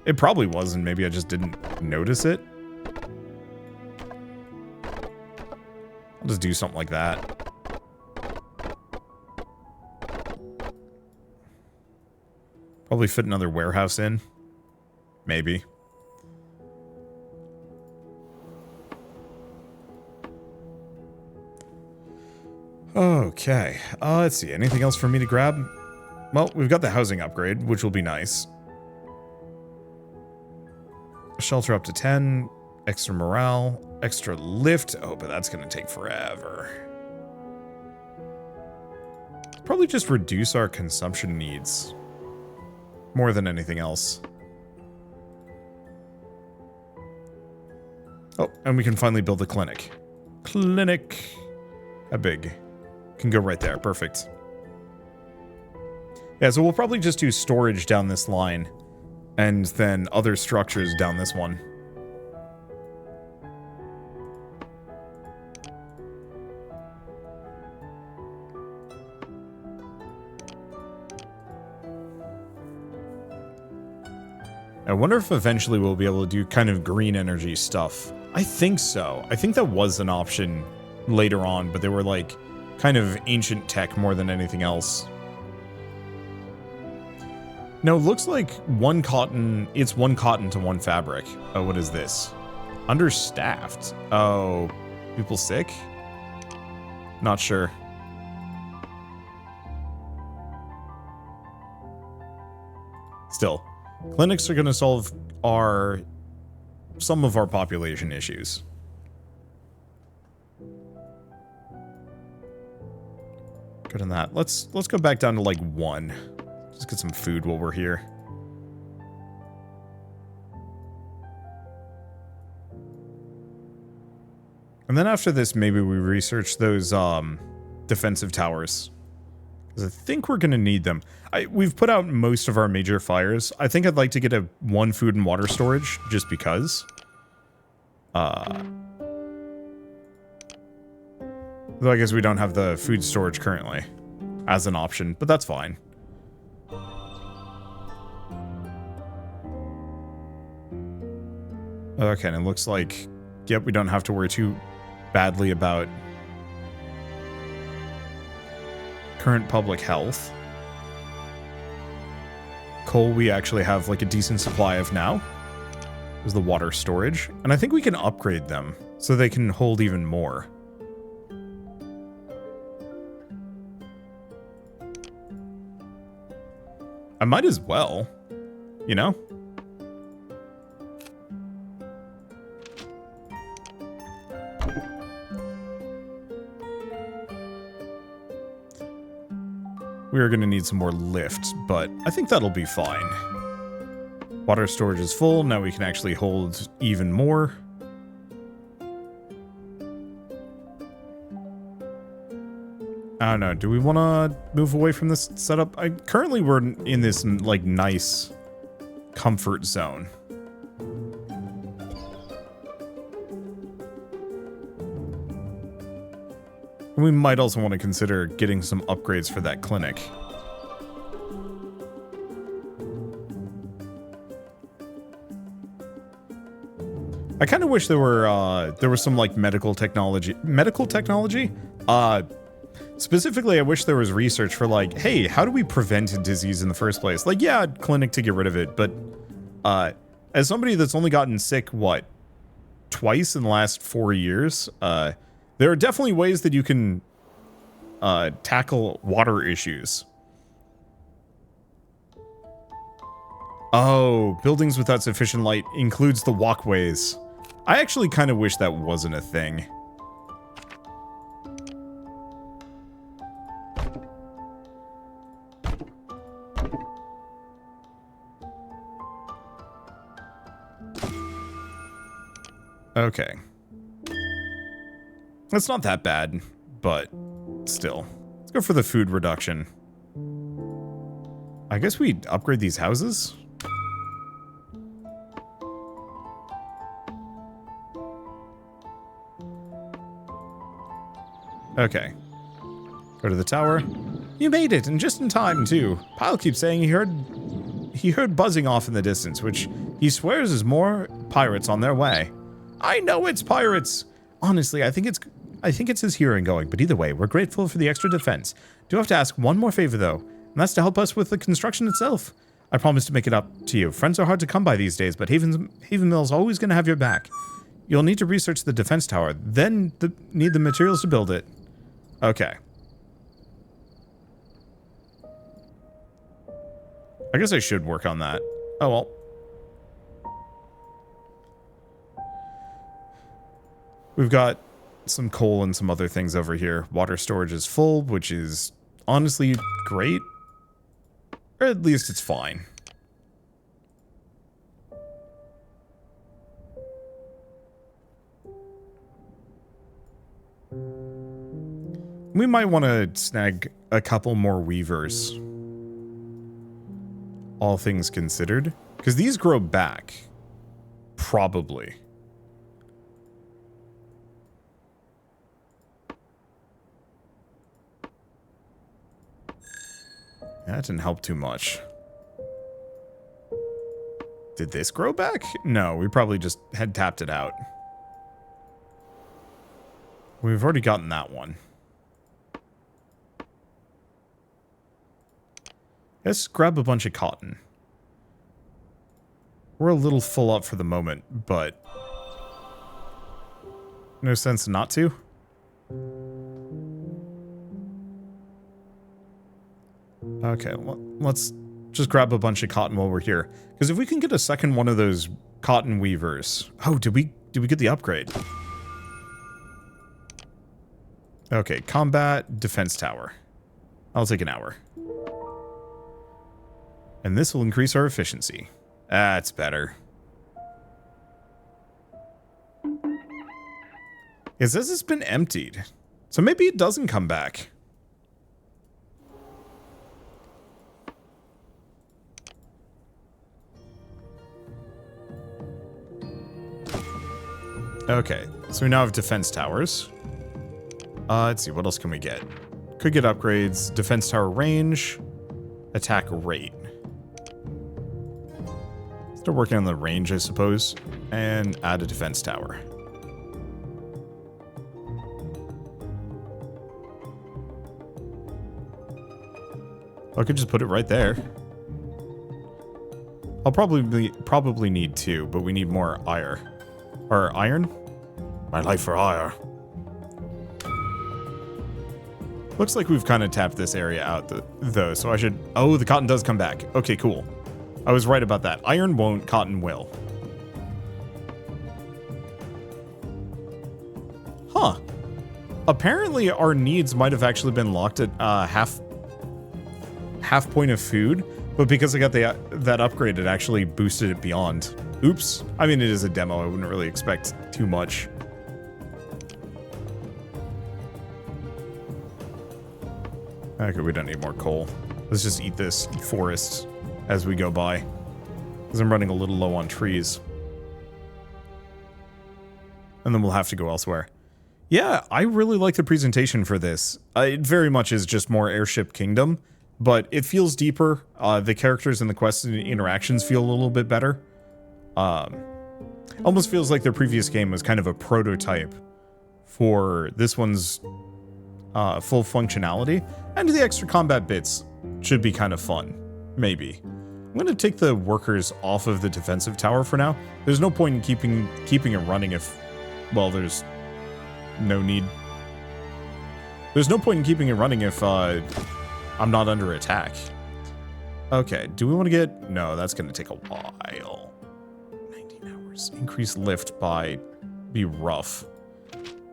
It probably was, and maybe I just didn't notice it. I'll just do something like that. Probably fit another warehouse in. Maybe. Okay. Let's see. Anything else for me to grab? Well, we've got the housing upgrade, which will be nice. Shelter up to 10. Extra morale. Extra lift. Oh, but that's going to take forever. Probably just reduce our consumption needs. More than anything else. Oh, and we can finally build the clinic. Clinic. How big? Can go right there. Perfect. Yeah, so we'll probably just do storage down this line. And then other structures down this one. I wonder if eventually we'll be able to do kind of green energy stuff. I think so. I think that was an option later on, but they were like kind of ancient tech more than anything else. No, looks like it's one cotton to one fabric. Oh, what is this? Understaffed. Oh, people sick? Not sure. Still. Clinics are going to solve some of our population issues. Good on that. Let's go back down to like 1. Just get some food while we're here. And then after this, maybe we research those defensive towers. Because I think we're going to need them. We've put out most of our major fires. I think I'd like to get a 1 food and water storage, just because. Though I guess we don't have the food storage currently as an option, but that's fine. Okay, and it looks like, yep, we don't have to worry too badly about current public health. Coal we actually have like a decent supply of now. Is the water storage. And I think we can upgrade them so they can hold even more. I might as well, you know? We are going to need some more lift, but I think that'll be fine. Water storage is full. Now we can actually hold even more. I don't know. Do we want to move away from this setup? Currently, we're in this, like, nice comfort zone. We might also want to consider getting some upgrades for that clinic. I kind of wish there was some like medical technology. Specifically, I wish there was research for like, hey, how do we prevent a disease in the first place? Like, yeah, clinic to get rid of it, but as somebody that's only gotten sick, what, twice in the last 4 years, there are definitely ways that you can tackle water issues. Oh, buildings without sufficient light includes the walkways. I actually kind of wish that wasn't a thing. Okay. It's not that bad, but still. Let's go for the food reduction. I guess we upgrade these houses? Okay. Go to the tower. You made it, and just in time, too. Pyle keeps saying he heard buzzing off in the distance, which he swears is more pirates on their way. I know it's pirates! Honestly, I think it's his hearing going, but either way, we're grateful for the extra defense. Do have to ask one more favor, though, and that's to help us with the construction itself. I promise to make it up to you. Friends are hard to come by these days, but Haven Mill's always going to have your back. You'll need to research the defense tower, then need the materials to build it. Okay. I guess I should work on that. Oh well. We've got some coal and some other things over here. Water storage is full, which is honestly great. Or at least it's fine. We might want to snag a couple more weavers. All things considered. Because these grow back. Probably. That didn't help too much. Did this grow back? No, we probably just had tapped it out. We've already gotten that one. Let's grab a bunch of cotton. We're a little full up for the moment, but no sense not to. Okay, let's just grab a bunch of cotton while we're here. Because if we can get a second one of those cotton weavers... Oh, did we get the upgrade? Okay, combat, defense tower. I'll take an hour. And this will increase our efficiency. That's better. It says it's been emptied. So maybe it doesn't come back. Okay, so we now have defense towers. Let's see, what else can we get? Could get upgrades, defense tower range, attack rate. Start working on the range, I suppose, and add a defense tower. I could just put it right there. I'll probably need 2, but we need more iron. Or iron? My life for iron. Looks like we've kind of tapped this area out, though, so I should... Oh, the cotton does come back. Okay, cool. I was right about that. Iron won't, cotton will. Huh. Apparently, our needs might have actually been locked at half point of food, but because I got that upgrade, it actually boosted it beyond. Oops. I mean, it is a demo. I wouldn't really expect too much. Okay, we don't need more coal. Let's just eat this forest as we go by, because I'm running a little low on trees. And then we'll have to go elsewhere. Yeah, I really like the presentation for this. It very much is just more Airship Kingdom, but it feels deeper. The characters and the quests and interactions feel a little bit better. Almost feels like their previous game was kind of a prototype for this one's full functionality. And the extra combat bits should be kind of fun. Maybe. I'm going to take the workers off of the defensive tower for now. There's no point in keeping it running if... Well, there's no need. There's no point in keeping it running if I'm not under attack. Okay, do we want to get... No, that's going to take a while. 19 hours. Increase lift by... Be rough.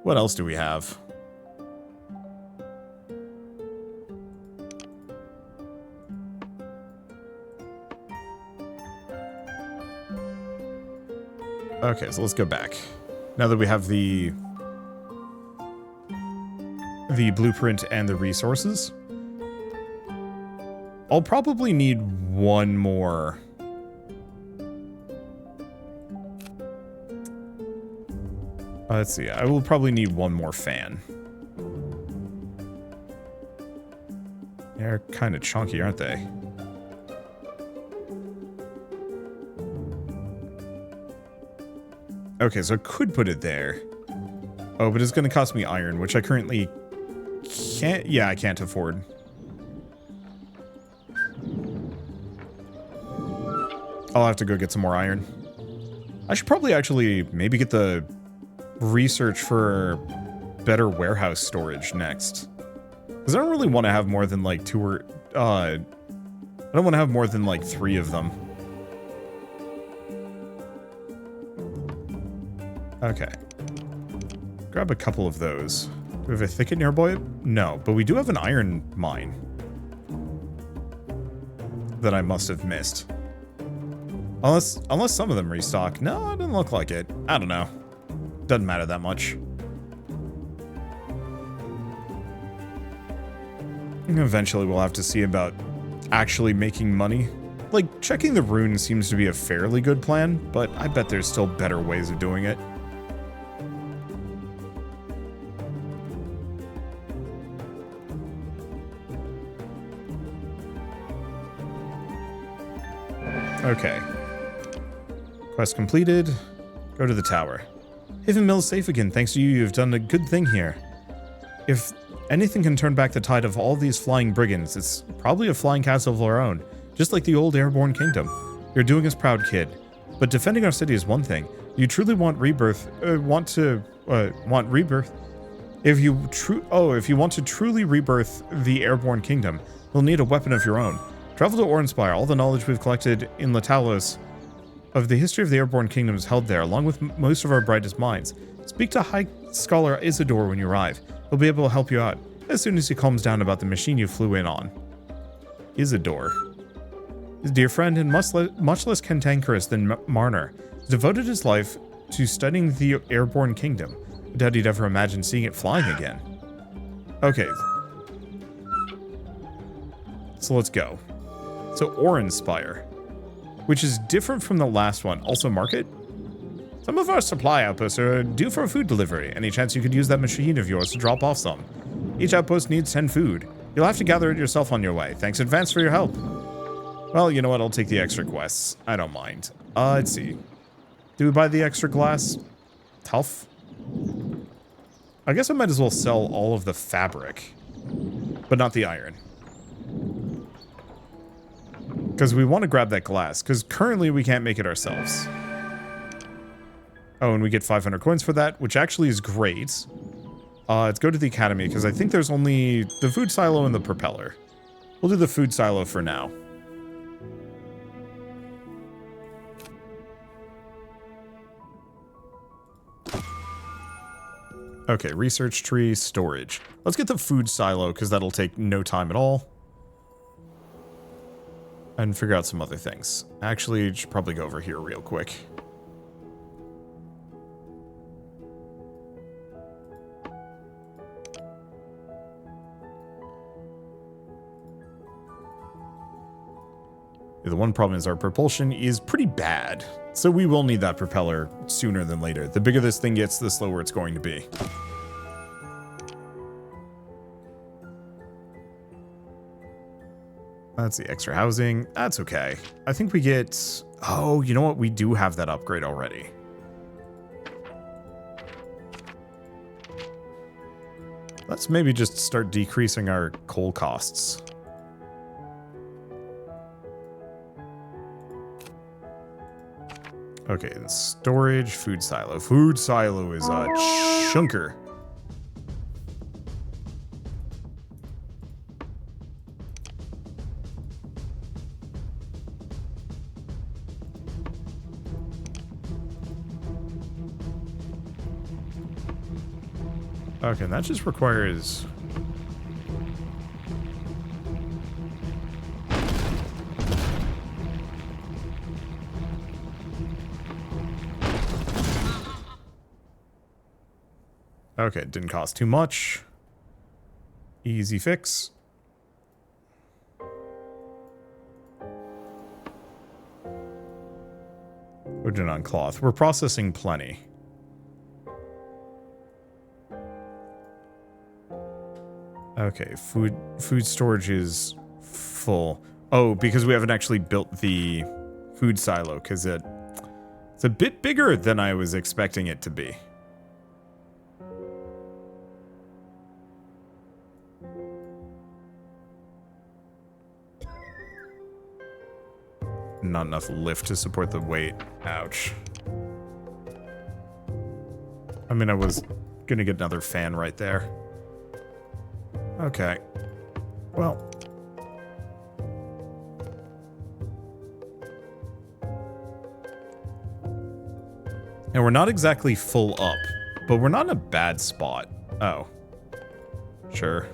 What else do we have? Okay, so let's go back. Now that we have the blueprint and the resources, I'll probably need one more. Let's see, I will probably need one more fan. They're kind of chunky, aren't they? Okay, so I could put it there. Oh, but it's going to cost me iron, which I currently can't... Yeah, I can't afford. I'll have to go get some more iron. I should probably actually maybe get the research for better warehouse storage next. Because I don't really want to have more than like 2 or... I don't want to have more than like 3 of them. Okay. Grab a couple of those. Do we have a thicket nearby? No, but we do have an iron mine. That I must have missed. Unless some of them restock. No, it doesn't look like it. I don't know. Doesn't matter that much. Eventually we'll have to see about actually making money. Like, checking the runes seems to be a fairly good plan, but I bet there's still better ways of doing it. Okay. Quest completed. Go to the tower. Haven Mill's safe again. Thanks to you, you've done a good thing here. If anything can turn back the tide of all these flying brigands, it's probably a flying castle of our own, just like the old Airborne kingdom. You're doing us proud, kid. But defending our city is one thing. You truly want rebirth. Want rebirth. If you want to truly rebirth the Airborne kingdom, you'll need a weapon of your own. Travel to Ornspire. All the knowledge we've collected in Latalos of the history of the Airborne kingdom is held there, along with most of our brightest minds. Speak to High Scholar Isidore when you arrive. He'll be able to help you out, as soon as he calms down about the machine you flew in on. Isidore. His dear friend and much less cantankerous than Marner, devoted his life to studying the Airborne kingdom. I doubt he'd ever imagine seeing it flying again. Okay. So let's go. So Ornspire, which is different from the last one. Also market. Some of our supply outposts are due for a food delivery. Any chance you could use that machine of yours to drop off some? Each outpost needs 10 food. You'll have to gather it yourself on your way. Thanks in advance for your help. Well, you know what? I'll take the extra quests. I don't mind. Let's see. Do we buy the extra glass? Tough. I guess I might as well sell all of the fabric, but not the iron. Because we want to grab that glass. Because currently we can't make it ourselves. Oh, and we get 500 coins for that, which actually is great. Let's go to the academy, because I think there's only the food silo and the propeller. We'll do the food silo for now. Okay, research tree, storage. Let's get the food silo, because that'll take no time at all. And figure out some other things. Actually, should probably go over here real quick. The one problem is our propulsion is pretty bad, so we will need that propeller sooner than later. The bigger this thing gets, the slower it's going to be. That's the extra housing. That's okay. I think we get... Oh, you know what? We do have that upgrade already. Let's maybe just start decreasing our coal costs. Okay, and storage, food silo. Food silo is a chunker. Okay, and that just requires... Okay, it didn't cost too much. Easy fix. We're doing on cloth. We're processing plenty. Okay, food storage is full. Oh, because we haven't actually built the food silo, because it's a bit bigger than I was expecting it to be. Not enough lift to support the weight. Ouch. I mean, I was gonna get another fan right there. Okay. Well. And we're not exactly full up, but we're not in a bad spot. Oh. Sure.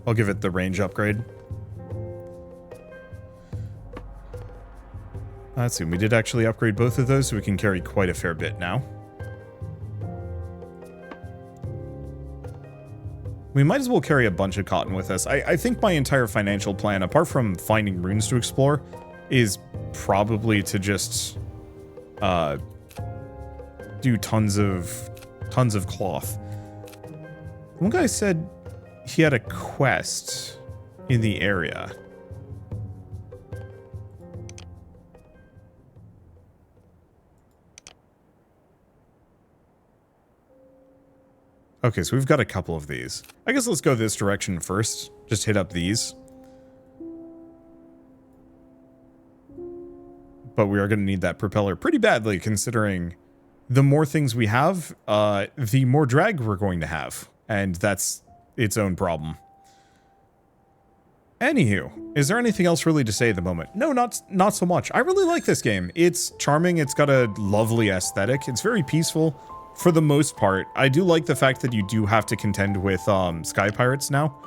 I'll give it the range upgrade. Let's see, we did actually upgrade both of those, so we can carry quite a fair bit now. We might as well carry a bunch of cotton with us. I think my entire financial plan, apart from finding runes to explore, is probably to just do tons of cloth. One guy said he had a quest in the area. Okay, so we've got a couple of these. I guess let's go this direction first. Just hit up these. But we are going to need that propeller pretty badly, considering the more things we have, the more drag we're going to have. And that's its own problem. Anywho, is there anything else really to say at the moment? No, not so much. I really like this game. It's charming. It's got a lovely aesthetic. It's very peaceful. For the most part, I do like the fact that you do have to contend with sky pirates now.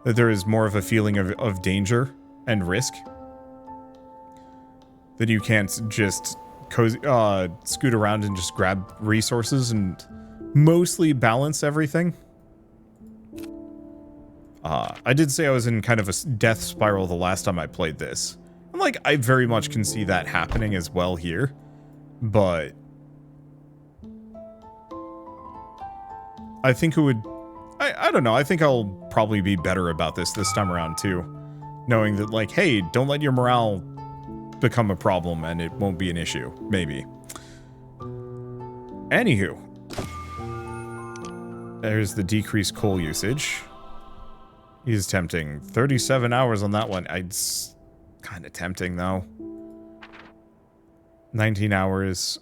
That there is more of a feeling of danger and risk. That you can't just scoot around and just grab resources and mostly balance everything. I did say I was in kind of a death spiral the last time I played this. And like, I very much can see that happening as well here. But I think it would... I don't know. I think I'll probably be better about this time around, too. Knowing that, like, hey, don't let your morale become a problem and it won't be an issue. Maybe. Anywho. There's the decreased coal usage. He's tempting. 37 hours on that one. It's kind of tempting, though. 19 hours.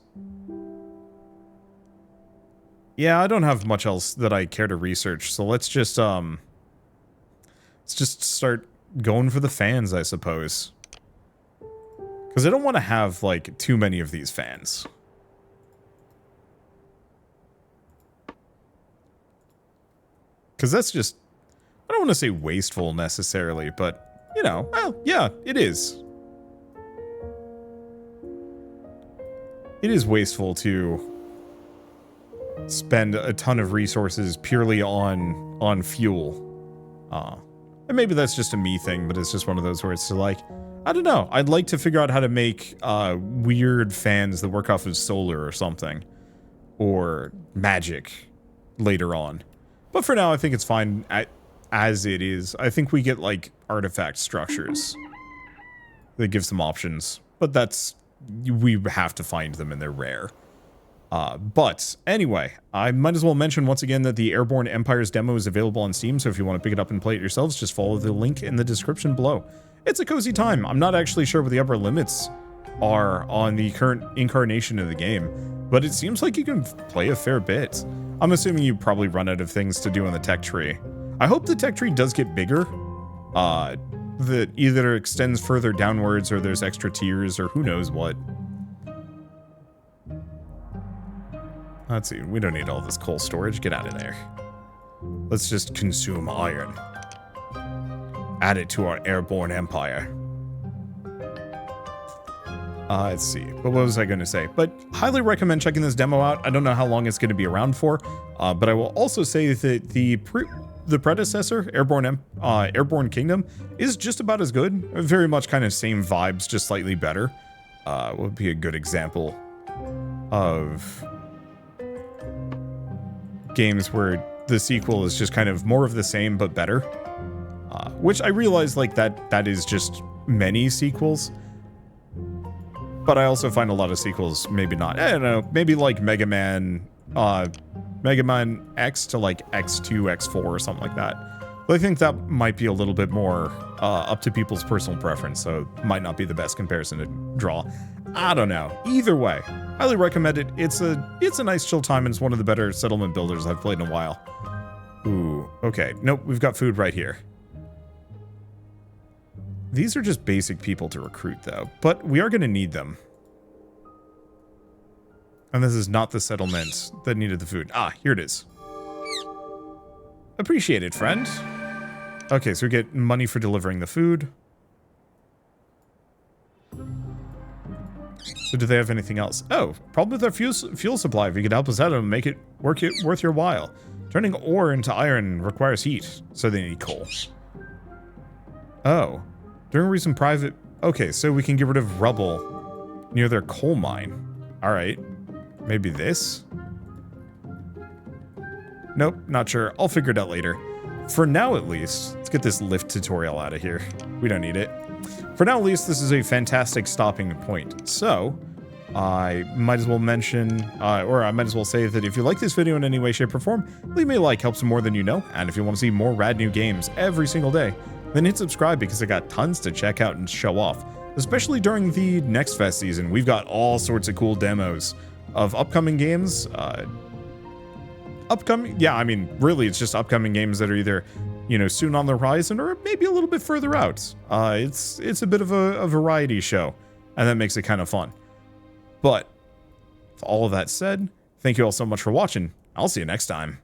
Yeah, I don't have much else that I care to research, so let's just start going for the fans, I suppose. Because I don't want to have, like, too many of these fans. Because that's just... I don't want to say wasteful, necessarily, but, you know, well, yeah, it is. It is wasteful to spend a ton of resources purely on fuel. And maybe that's just a me thing, but it's just one of those where it's like, I don't know. I'd like to figure out how to make weird fans that work off of solar or something. Or magic later on. But for now, I think it's fine as it is. I think we get, like, artifact structures that give some options. But that's... we have to find them and they're rare. But anyway, I might as well mention once again that the Airborne Empires demo is available on Steam, so if you want to pick it up and play it yourselves, just follow the link in the description below. It's a cozy time. I'm not actually sure what the upper limits are on the current incarnation of the game, but it seems like you can play a fair bit. I'm assuming you probably run out of things to do on the tech tree. I hope the tech tree does get bigger, that either extends further downwards or there's extra tiers or who knows what. Let's see, we don't need all this coal storage. Get out of there. Let's just consume iron. Add it to our Airborne Empire. Let's see. But what was I going to say? But highly recommend checking this demo out. I don't know how long it's going to be around for, but I will also say that the predecessor, Airborne Kingdom, is just about as good. Very much kind of same vibes, just slightly better. Would be a good example of games where the sequel is just kind of more of the same but better. Which I realize, like, that is just many sequels. But I also find a lot of sequels maybe not. I don't know, maybe like Mega Man X to like X2, X4 or something like that. But I think that might be a little bit more up to people's personal preference, so it might not be the best comparison to draw. I don't know. Either way, highly recommend it. It's a nice chill time, and it's one of the better settlement builders I've played in a while. Ooh, okay. Nope, we've got food right here. These are just basic people to recruit, though, but we are going to need them. And this is not the settlement that needed the food. Ah, here it is. Appreciate it, friend. Okay, so we get money for delivering the food. So do they have anything else? Oh, problem with our fuel supply. If you could help us out and make it worth your while. Turning ore into iron requires heat, so they need coal. Oh. During recent private... Okay, so we can get rid of rubble near their coal mine. Alright. Maybe this? Nope, not sure. I'll figure it out later. For now, at least, let's get this lift tutorial out of here. We don't need it. For now, at least, this is a fantastic stopping point. So, I might as well mention, or I might as well say that if you like this video in any way, shape, or form, leave me a like, helps more than you know. And if you want to see more rad new games every single day, then hit subscribe because I got tons to check out and show off. Especially during the next Fest season, we've got all sorts of cool demos of upcoming games. Yeah, I mean, really, it's just upcoming games that are either, you know, soon on the horizon or maybe a little bit further out. It's a bit of a variety show, and that makes it kind of fun. But, with all of that said, thank you all so much for watching. I'll see you next time.